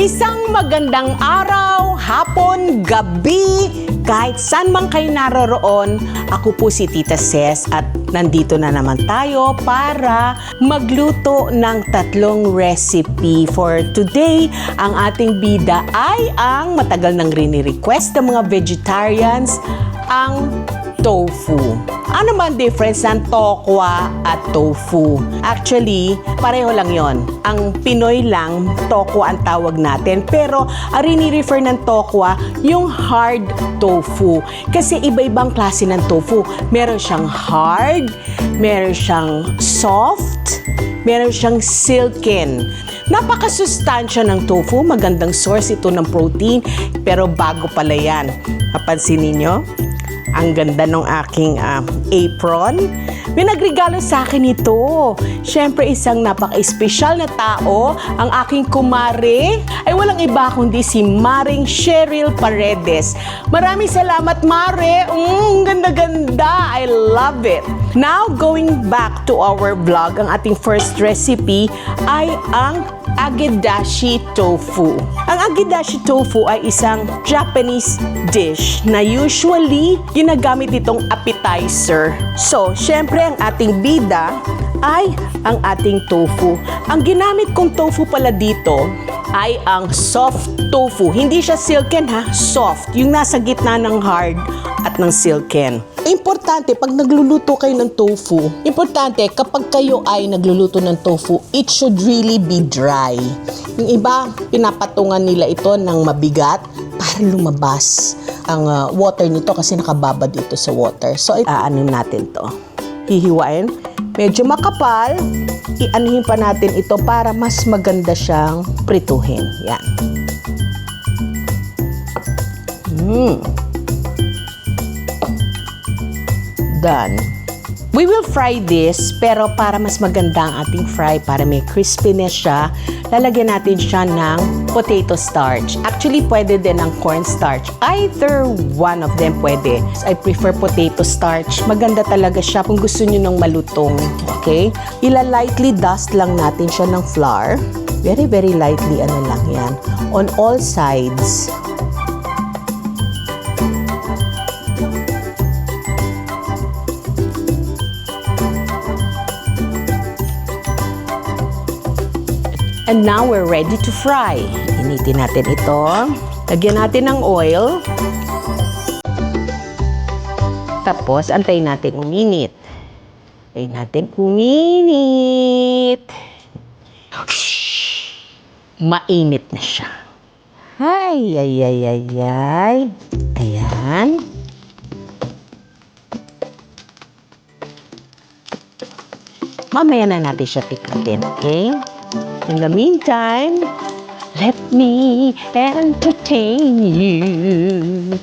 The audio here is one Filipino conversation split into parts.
Isang magandang araw, hapon, gabi, kahit saan man kayo naroroon, ako po si Tita Ces at nandito na naman tayo para magluto ng tatlong recipe. For today, ang ating bida ay ang matagal nang rini-request ng mga vegetarians, ang tofu. Ano ba ang difference ng tokwa at tofu? Actually, pareho lang yon. Ang Pinoy lang, tokwa ang tawag natin. Pero, ang rini-refer ng tokwa, yung hard tofu. Kasi iba-ibang klase ng tofu. Meron siyang hard, meron siyang soft, meron siyang silken. Napakasustansya ng tofu, magandang source ito ng protein. Pero bago pala yan, napansin ninyo? Ang ganda ng aking apron. May nagregalo sa akin ito. Siyempre, isang napaka-espesyal na tao, ang aking kumare, ay walang iba kundi si Maring Cheryl Paredes. Maraming salamat, Mare. Ganda-ganda. I love it. Now, going back to our vlog, ang ating first recipe ay ang agedashi tofu. Ang agedashi tofu ay isang Japanese dish na usually ginagamit itong appetizer. So, syempre ang ating bida ay ang ating tofu. Ang ginamit kong tofu pala dito ay ang soft tofu. Hindi siya silken ha, soft. Yung nasa gitna ng hard at ng silken. Importante, pag nagluluto kayo ng tofu, importante, kapag kayo ay nagluluto ng tofu, it should really be dry. Yung iba, pinapatungan nila ito ng mabigat para lumabas ang water nito kasi nakababa dito sa water. So, aanin natin to. Hihiwain. Medyo makapal. Ianuhin pa natin ito para mas maganda siyang prituhin. Yan. Done. We will fry this, pero para mas maganda ang ating fry, para may crispiness siya, lalagyan natin siya ng potato starch. Actually, pwede din ang cornstarch. Either one of them pwede. I prefer potato starch. Maganda talaga siya kung gusto nyo ng malutong. Okay? Lightly dust lang natin siya ng flour. Very, very lightly, ano lang yan. On all sides. And now we're ready to fry. Initin natin ito. Lagyan natin ng oil. Tapos, antayin natin uminit. Antayin natin uminit. Mainit na siya. Ay. Ayan. Mamaya na natin siya tikatin, okay? In the meantime, let me entertain you.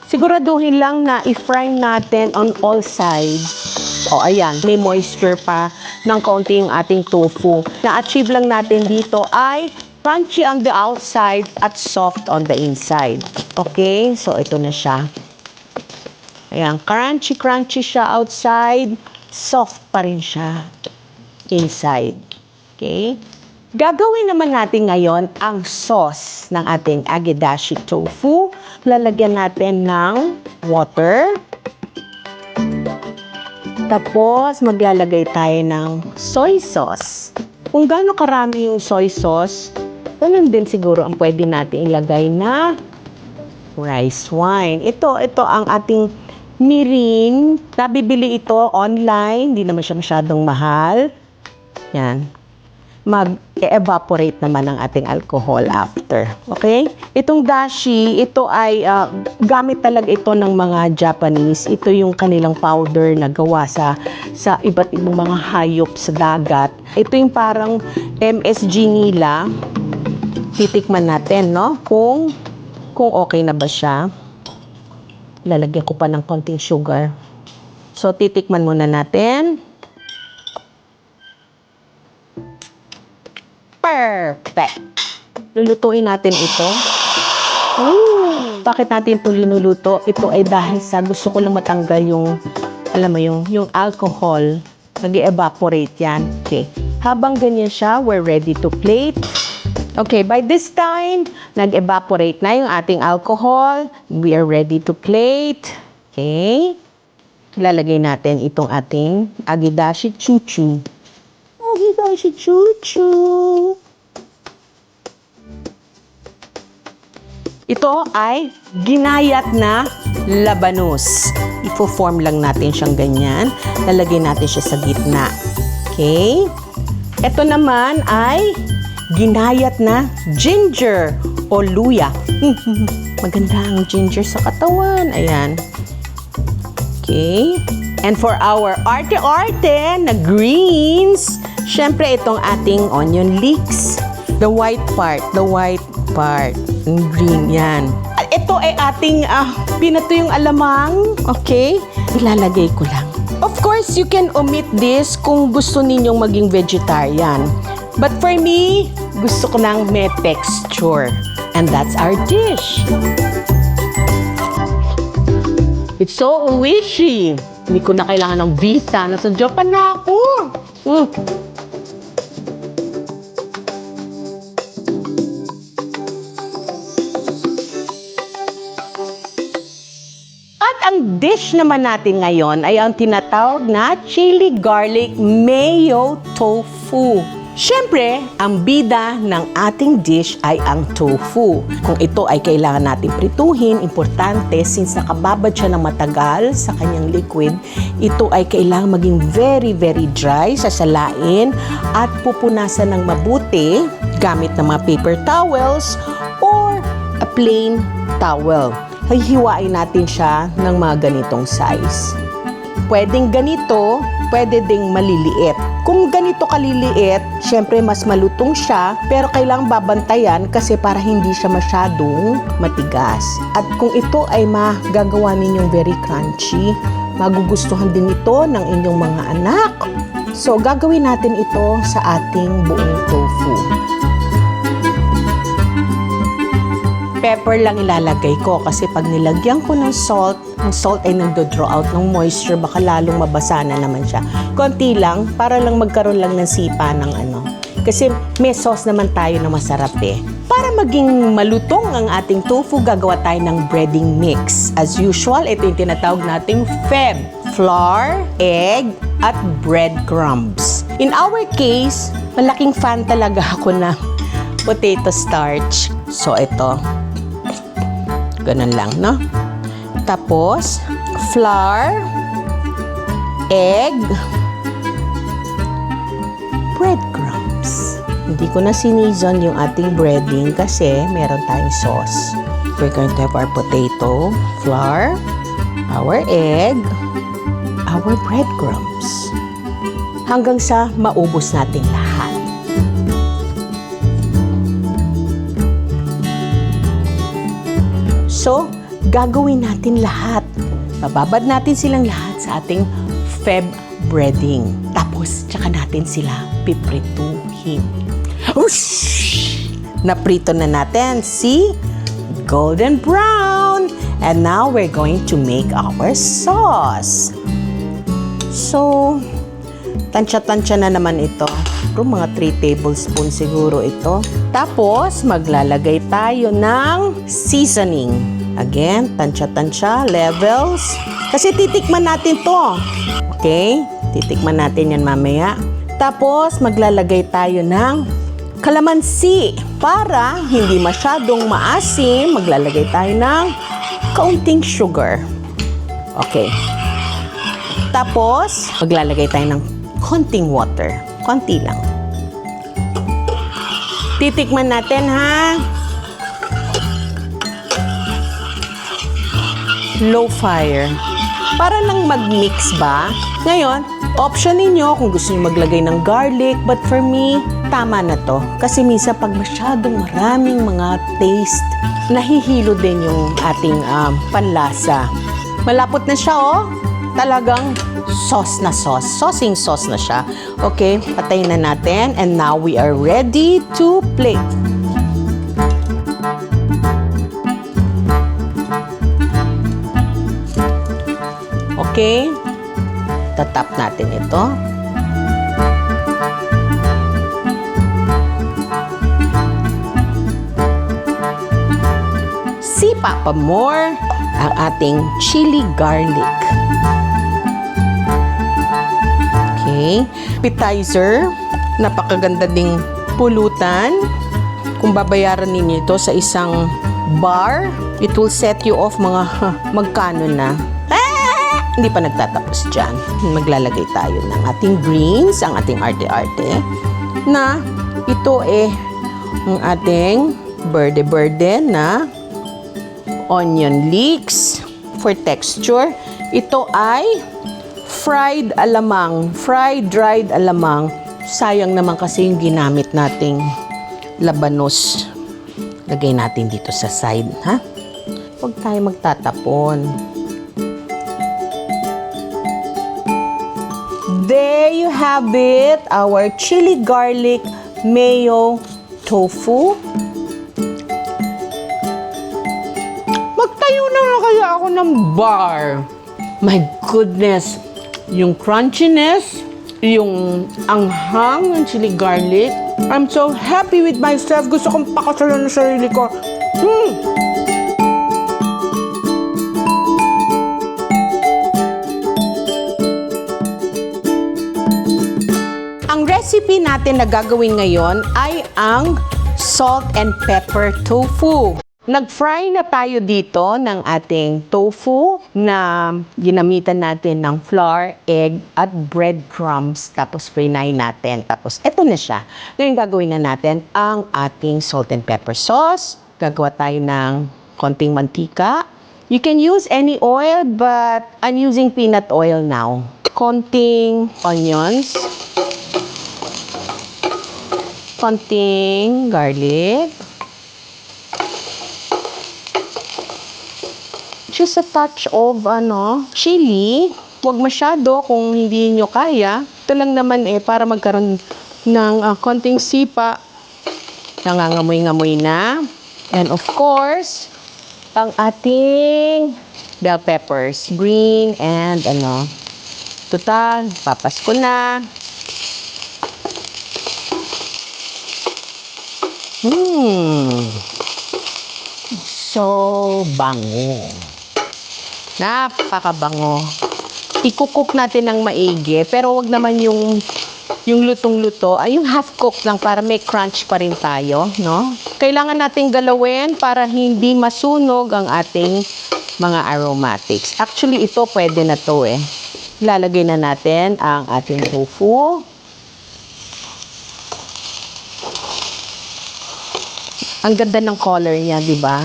Siguraduhin lang na i-fry natin on all sides. O, ayan, may moisture pa ng kaunti yung ating tofu. Na-achieve lang natin dito ay crunchy on the outside at soft on the inside. Okay? So, ito na siya. Ayan, crunchy siya outside, soft pa rin siya inside. Okay? Gagawin naman natin ngayon ang sauce ng ating agedashi tofu. Lalagyan natin ng water. Tapos, maglalagay tayo ng soy sauce. Kung gaano karami yung soy sauce, ganun din siguro ang pwede natin ilagay na rice wine. Ito ang ating mirin. Nabibili ito online. Hindi naman siya masyadong mahal. Yan. Mag-evaporate naman ang ating alcohol after. Okay? Itong dashi, ito ay gamit talaga ito ng mga Japanese. Ito yung kanilang powder na gawa sa iba't ibang mga hayop sa dagat. Ito yung parang MSG nila. Titikman natin, no? Kung okay na ba siya. Lalagyan ko pa ng konting sugar. So, titikman muna natin. Perfect. Lulutuin natin ito. Bakit natin ito linuluto? Ito ay dahil sa gusto ko lang matanggal yung, alam mo yung alcohol. Nag-evaporate yan. Okay. Habang ganyan siya, we're ready to plate. Okay, by this time, nag-evaporate na yung ating alcohol. We are ready to plate. Okay. Lalagay natin itong ating agedashi chuchu. Agedashi chuchu. Ito ay ginayat na labanus. Ifo-form lang natin siyang ganyan. Lalagay natin siya sa gitna. Okay? Ito naman ay ginayat na ginger o luya. Maganda ang ginger sa katawan. Ayan. Okay? And for our arte-arte na greens, syempre itong ating onion leeks. The white part. Green, yan. Ito ay ating pinato yung alamang. Okay? Ilalagay ko lang. Of course, you can omit this kung gusto ninyong maging vegetarian. But for me, gusto ko ng may texture. And that's our dish. It's so wishy. Hindi ko na kailangan ng visa. Nasa Japan na ako. Ang dish naman natin ngayon ay ang tinatawag na chili garlic mayo tofu. Siyempre, ang bida ng ating dish ay ang tofu. Kung ito ay kailangan natin prituhin, importante since nakababad siya ng matagal sa kanyang liquid, ito ay kailangan maging very, very dry, sasalain at pupunasan ng mabuti gamit ng mga paper towels or a plain towel. Hihiwain natin siya ng mga ganitong size. Pwedeng ganito, pwede ding maliliit. Kung ganito kaliliit, syempre mas malutong siya, pero kailangang babantayan kasi para hindi siya masyadong matigas. At kung ito ay magagawa ninyong very crunchy, magugustuhan din ito ng inyong mga anak. So, gagawin natin ito sa ating buong tofu. Pepper lang ilalagay ko kasi pag nilagyan ko ng salt, ang salt ay nagdo-draw out ng moisture, baka lalong mabasa na naman siya. Konti lang, para lang magkaroon lang ng sipa ng ano. Kasi may sauce naman tayo na masarap eh. Para maging malutong ang ating tofu, gagawa tayo ng breading mix. As usual, ito yung tinatawag nating feb. Flour, egg, at breadcrumbs. In our case, malaking fan talaga ako na potato starch. So ito. Ganun lang, no? Tapos, flour, egg, breadcrumbs. Hindi ko na sinizon yung ating breading kasi meron tayong sauce. We're going to have our potato, flour, our egg, our breadcrumbs. Hanggang sa maubos natin lahat. So, gagawin natin lahat. Bababad natin silang lahat sa ating feb breading. Tapos, tsaka natin sila piprituhin. Whoosh! Naprito na natin. See? Golden brown. And now, we're going to make our sauce. So, tansya-tansya na naman ito. Pero mga 3 tablespoons siguro ito. Tapos, maglalagay tayo ng seasoning. Again, tansya-tansya, levels. Kasi titikman natin to. Okay? Titikman natin yan mamaya. Tapos, maglalagay tayo ng kalamansi. Para hindi masyadong maasim, maglalagay tayo ng kaunting sugar. Okay. Tapos, maglalagay tayo ng konting water. Konti lang. Titikman natin, ha? Low fire. Para lang mag-mix ba? Ngayon, option ninyo kung gusto niyo maglagay ng garlic. But for me, tama na to. Kasi minsan pag masyadong maraming mga taste, nahihilo din yung ating panlasa. Malapot na siya, oh. talagang sauce na sauce. Saucing sauce na siya. Okay, patayin na natin. And now we are ready to plate. Okay, tatap natin ito. Sipa pa more ang ating chili garlic. Okay, appetizer, napakaganda ding pulutan. Kung babayaran ninyo ito sa isang bar, it will set you off mga magkano na. Hindi pa nagtatapos dyan. Maglalagay tayo ng ating greens, ang ating arte-arte, na ito ang ating berde-berde na onion leeks for texture. Ito ay fried alamang, fried dried alamang. Sayang naman kasi yung ginamit nating labanos. Lagay natin dito sa side, ha? Huwag tayo magtatapon. There you have it, our chili garlic mayo tofu. Magtayo na kaya ako ng bar. My goodness, yung crunchiness, yung anghang ng chili garlic. I'm so happy with myself. Gusto kong pakasalan ng sarili ko. Ang recipe natin na gagawin ngayon ay ang salt and pepper tofu. Nag-fry na tayo dito ng ating tofu na ginamitan natin ng flour, egg, at breadcrumbs. Tapos frinay natin. Tapos eto na siya. Ngayon gagawin na natin ang ating salt and pepper sauce. Gagawa tayo ng konting mantika. You can use any oil but I'm using peanut oil now. Konting onions. Konting garlic. Just a touch of chili. Huwag masyado kung hindi nyo kaya. Ito lang naman para magkaroon ng konting sipa. Nangangamoy-ngamoy na. And of course, ang ating bell peppers. Green and total, papasko na. So, bango. Napakabango. I-cook natin ng maigi, pero wag naman yung lutong-luto, yung half-cook lang para may crunch pa rin tayo, no? Kailangan nating galawin para hindi masunog ang ating mga aromatics. Actually, ito pwede na to Ilalagay na natin ang ating tofu. Ang ganda ng color niya, di ba?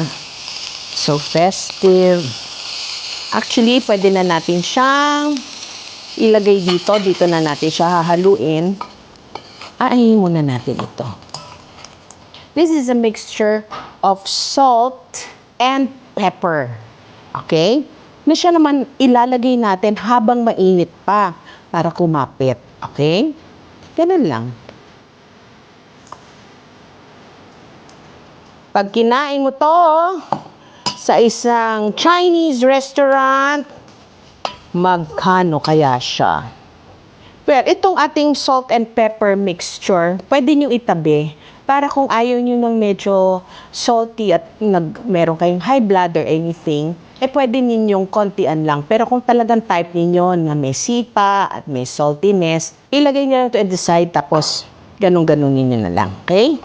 So festive. Actually, pwede na natin siyang ilagay dito. Dito na natin siya hahaluin. Ayayin muna natin ito. This is a mixture of salt and pepper. Okay? Na siya naman ilalagay natin habang mainit pa para kumapit. Okay? Ganun lang. Pag kinain mo to sa isang Chinese restaurant, magkano kaya siya? Well, itong ating salt and pepper mixture, pwede nyo itabi. Para kung ayaw nyo ng medyo salty at meron kayong high blood or anything, pwede ninyong kontian lang. Pero kung talagang type ninyo na may sipa at may saltiness, ilagay nyo lang to at the side, tapos ganun-ganun ninyo na lang. Okay?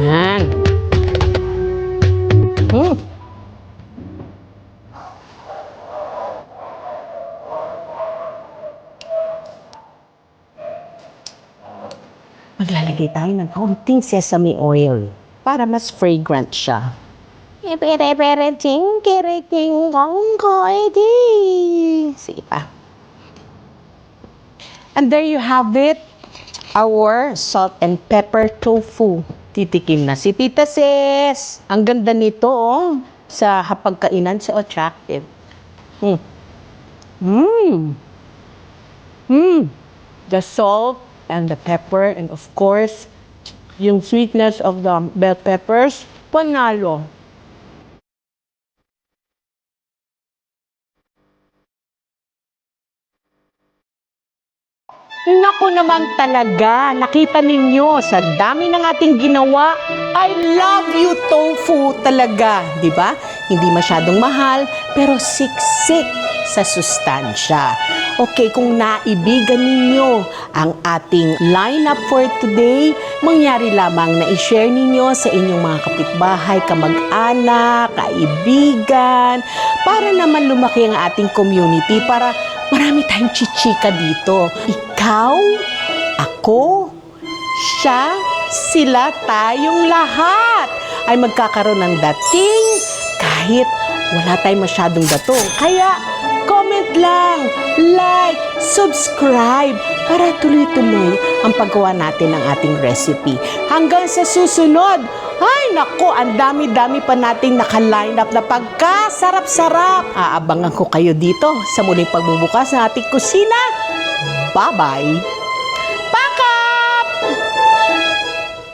Yan. Maglalagay tayo ng kaunting sesame oil para mas fragrant siya. Sige pa. And there you have it, our salt and pepper tofu. Titikim na si Tita Ses. Ang ganda nito, oh. Sa hapagkainan, so attractive. Mm. Mm. Mm. The salt and the pepper and of course, yung sweetness of the bell peppers, panalo. Naku naman talaga, nakita ninyo sa dami ng ating ginawa. I love you tofu talaga, di ba? Hindi masyadong mahal, pero siksik sa sustansya. Okay, kung naibigan ninyo ang ating lineup for today, mangyari lamang na i-share ninyo sa inyong mga kapitbahay, kamag-anak, kaibigan, para naman lumaki ang ating community, para marami tayong chichika dito. Ikaw, ako, siya, sila, tayong lahat ay magkakaroon ng dating kahit wala tayong masyadong datong. Kaya, comment lang, like, subscribe para tuloy-tuloy ang paggawa natin ng ating recipe. Hanggang sa susunod, ay nako, ang dami-dami pa nating naka-line up na pagkasarap-sarap. Aabangan ko kayo dito sa muling pagbubukas ng ating kusina. Bye-bye!